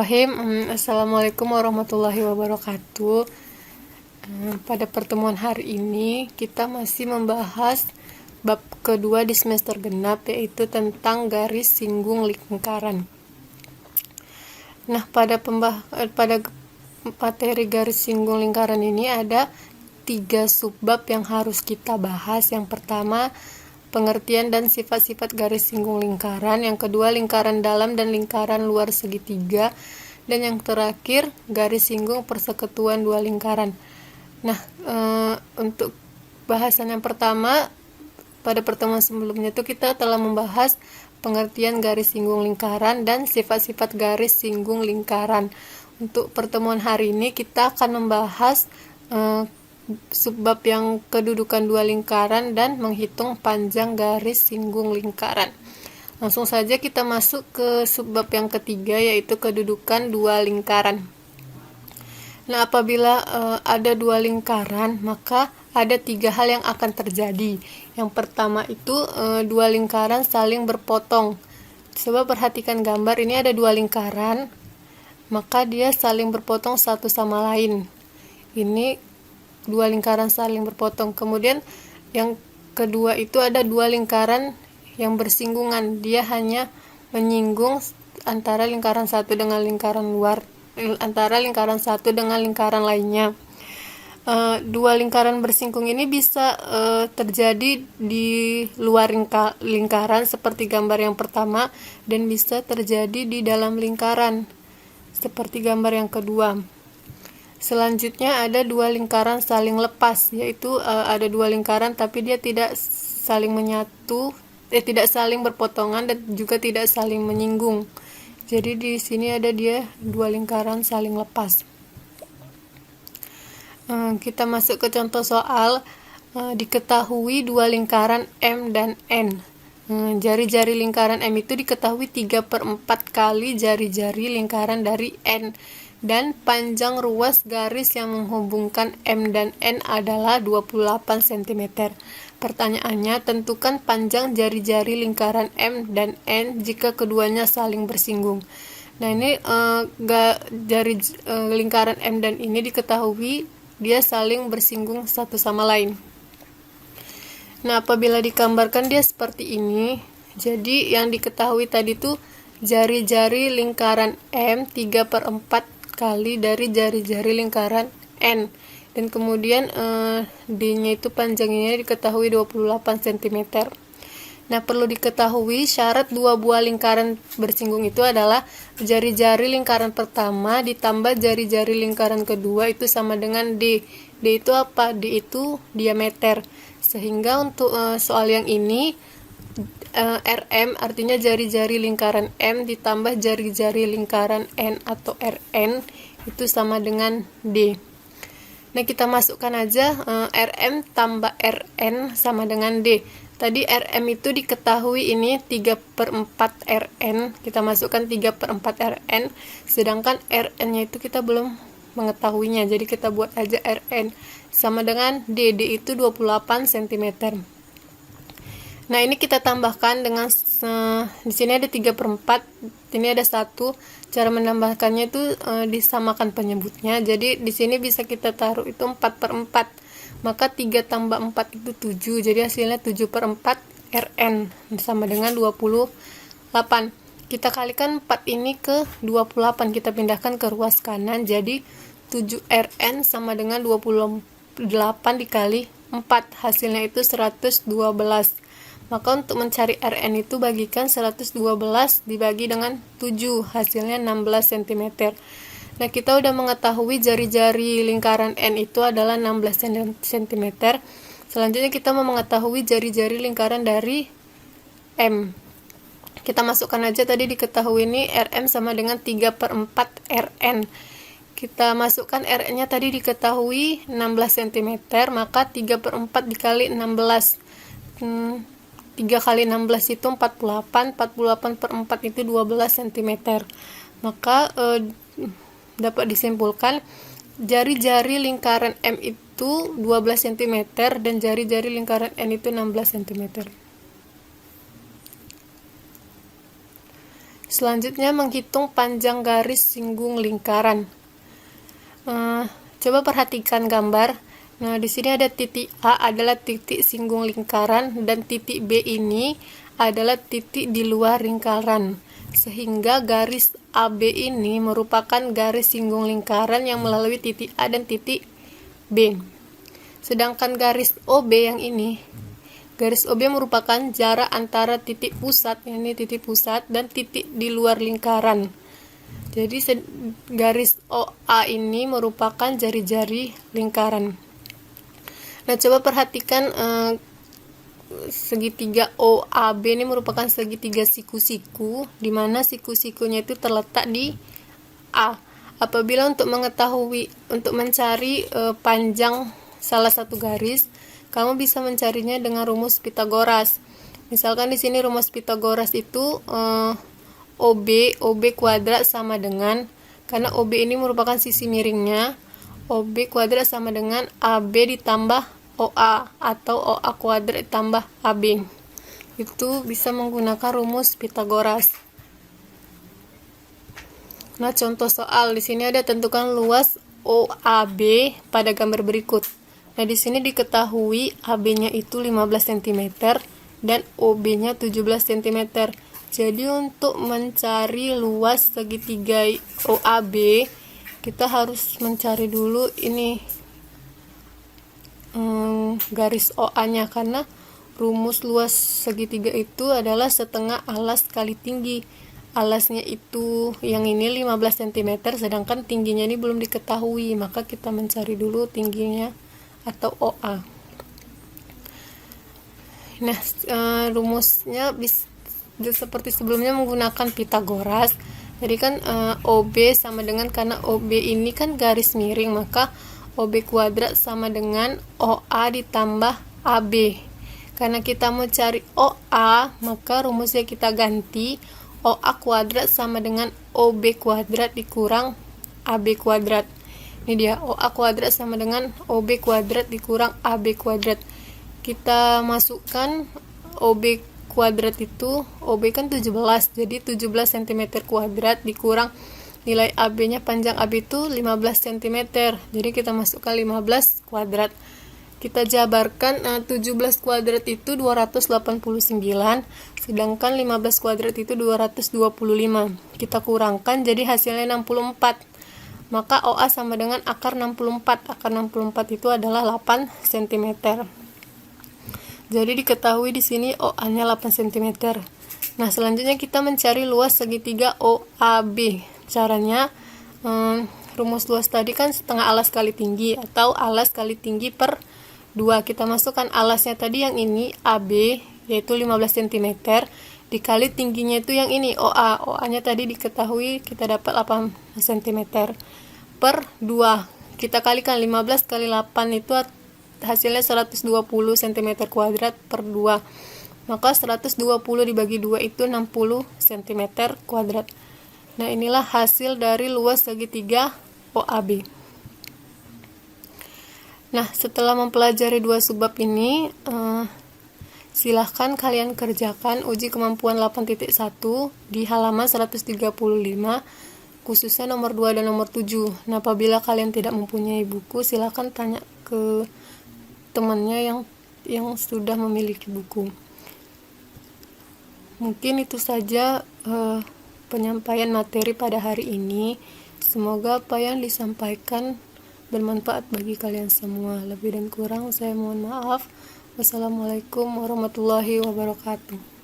Bismillahirrahmanirrahim. Assalamualaikum warahmatullahi wabarakatuh. Pada pertemuan hari ini kita masih membahas bab kedua di semester genap, yaitu tentang garis singgung lingkaran. Nah, pada materi garis singgung lingkaran ini ada 3 subbab yang harus kita bahas. Yang pertama, pengertian dan sifat-sifat garis singgung lingkaran. Yang kedua, lingkaran dalam dan lingkaran luar segitiga. Dan yang terakhir, garis singgung persekutuan dua lingkaran. Nah, untuk bahasan yang pertama, pada pertemuan sebelumnya itu kita telah membahas pengertian garis singgung lingkaran dan sifat-sifat garis singgung lingkaran. Untuk pertemuan hari ini kita akan membahas subbab yang kedudukan dua lingkaran dan menghitung panjang garis singgung lingkaran. Langsung saja kita masuk ke subbab yang ketiga, yaitu kedudukan dua lingkaran. Nah, apabila ada dua lingkaran, maka ada 3 hal yang akan terjadi. Yang pertama itu dua lingkaran saling berpotong. Coba perhatikan gambar, ini ada dua lingkaran, maka dia saling berpotong satu sama lain. Ini dua lingkaran saling berpotong. Kemudian yang kedua itu ada dua lingkaran yang bersinggungan. Dia hanya menyinggung antara lingkaran satu dengan lingkaran luar, antara lingkaran satu dengan lingkaran lainnya. Dua lingkaran bersinggung ini bisa terjadi di luar lingkaran seperti gambar yang pertama, dan bisa terjadi di dalam lingkaran seperti gambar yang kedua. Selanjutnya ada dua lingkaran saling lepas, yaitu ada dua lingkaran tapi dia tidak saling menyatu, tidak saling berpotongan dan juga tidak saling menyinggung. Jadi di sini ada dia dua lingkaran saling lepas. Kita masuk ke contoh soal. Diketahui dua lingkaran M dan N. Jari-jari lingkaran M itu diketahui 3/4 kali jari-jari lingkaran dari N. Dan panjang ruas garis yang menghubungkan M dan N adalah 28 cm. Pertanyaannya, tentukan panjang jari-jari lingkaran M dan N jika keduanya saling bersinggung. Nah, ini lingkaran M dan ini diketahui dia saling bersinggung satu sama lain. Nah, apabila digambarkan dia seperti ini. Jadi yang diketahui tadi tuh jari-jari lingkaran M 3/4 kali dari jari-jari lingkaran N, dan kemudian D-nya itu panjangnya diketahui 28 cm. Nah, perlu diketahui syarat dua buah lingkaran bersinggung itu adalah jari-jari lingkaran pertama ditambah jari-jari lingkaran kedua itu sama dengan D. D itu apa? D itu diameter. Sehingga untuk soal yang ini RM artinya jari-jari lingkaran M ditambah jari-jari lingkaran N atau Rn itu sama dengan D. Nah, kita masukkan aja RM tambah Rn sama dengan D. Tadi RM itu diketahui ini 3/4 Rn, kita masukkan 3/4 Rn, sedangkan Rn-nya itu kita belum mengetahuinya, jadi kita buat aja Rn sama dengan D. D itu 28 cm. Nah, ini kita tambahkan dengan di sini ada 3/4, ini ada 1. Cara menambahkannya itu disamakan penyebutnya. Jadi di sini bisa kita taruh itu 4/4. Maka 3 tambah 4 itu 7. Jadi hasilnya 7/4 Rn sama dengan 28. Kita kalikan 4 ini ke 28, kita pindahkan ke ruas kanan. Jadi 7 Rn sama dengan 28 dikali 4. Hasilnya itu 112. Maka untuk mencari Rn itu bagikan 112 dibagi dengan 7, hasilnya 16 cm. Nah, kita udah mengetahui jari-jari lingkaran N itu adalah 16 cm. Selanjutnya kita mau mengetahui jari-jari lingkaran dari M. Kita masukkan aja, tadi diketahui ini Rm sama dengan 3/4 Rn. Kita masukkan Rn-nya tadi diketahui 16 cm, maka 3/4 dikali 16. 3 kali 16 itu 48, 48/4 itu 12 cm. Maka dapat disimpulkan jari-jari lingkaran M itu 12 cm dan jari-jari lingkaran N itu 16 cm. Selanjutnya menghitung panjang garis singgung lingkaran. Coba perhatikan gambar. Nah, di sini ada titik A adalah titik singgung lingkaran dan titik B ini adalah titik di luar lingkaran. Sehingga garis AB ini merupakan garis singgung lingkaran yang melalui titik A dan titik B. Sedangkan garis OB yang ini, garis OB merupakan jarak antara titik pusat, ini titik pusat, dan titik di luar lingkaran. Jadi garis OA ini merupakan jari-jari lingkaran. Nah, coba perhatikan segitiga OAB ini merupakan segitiga siku-siku, di mana siku-sikunya itu terletak di A. Apabila untuk mencari panjang salah satu garis, kamu bisa mencarinya dengan rumus Pitagoras. Misalkan di sini rumus Pitagoras itu OB kuadrat sama dengan, karena OB ini merupakan sisi miringnya, OB kuadrat sama dengan AB ditambah OA atau OA kuadrat ditambah AB. Itu bisa menggunakan rumus Pitagoras. Nah, contoh soal di sini ada tentukan luas OAB pada gambar berikut. Nah, di sini diketahui AB-nya itu 15 cm dan OB-nya 17 cm. Jadi untuk mencari luas segitiga OAB, kita harus mencari dulu ini garis OA-nya, karena rumus luas segitiga itu adalah setengah alas kali tinggi. Alasnya itu yang ini 15 cm, sedangkan tingginya ini belum diketahui, maka kita mencari dulu tingginya atau OA. Nah, rumusnya seperti sebelumnya menggunakan Pitagoras. Jadi kan OB sama dengan, karena OB ini kan garis miring, maka OB kuadrat sama dengan OA ditambah AB. Karena kita mau cari OA, maka rumusnya kita ganti. OA kuadrat sama dengan OB kuadrat dikurang AB kuadrat. Ini dia, OA kuadrat sama dengan OB kuadrat dikurang AB kuadrat. Kita masukkan OB kuadrat itu, OB kan 17, jadi 17 cm kuadrat dikurang nilai AB-nya, panjang AB itu 15 cm. Jadi kita masukkan 15 kuadrat. Kita jabarkan 17 kuadrat itu 289, sedangkan 15 kuadrat itu 225. Kita kurangkan jadi hasilnya 64. Maka OA sama dengan akar 64. Akar 64 itu adalah 8 cm. Jadi diketahui di sini OA-nya 8 cm. Nah, selanjutnya kita mencari luas segitiga OAB. Caranya, rumus luas tadi kan setengah alas kali tinggi atau alas kali tinggi per 2. Kita masukkan alasnya tadi yang ini AB, yaitu 15 cm, dikali tingginya itu yang ini OA. OA-nya tadi diketahui kita dapat 8 cm per 2. Kita kalikan 15 kali 8 itu hasilnya 120 cm kuadrat per 2. Maka 120 dibagi 2 itu 60 cm kuadrat. Nah, inilah hasil dari luas segitiga OAB. Nah, setelah mempelajari dua subbab ini, silahkan kalian kerjakan uji kemampuan 8.1 di halaman 135, khususnya nomor 2 dan nomor 7. Nah, apabila kalian tidak mempunyai buku, silahkan tanya ke temannya yang sudah memiliki buku. Mungkin itu saja penyampaian materi pada hari ini. Semoga apa yang disampaikan bermanfaat bagi kalian semua. Lebih dan kurang saya mohon maaf. Wassalamualaikum warahmatullahi wabarakatuh.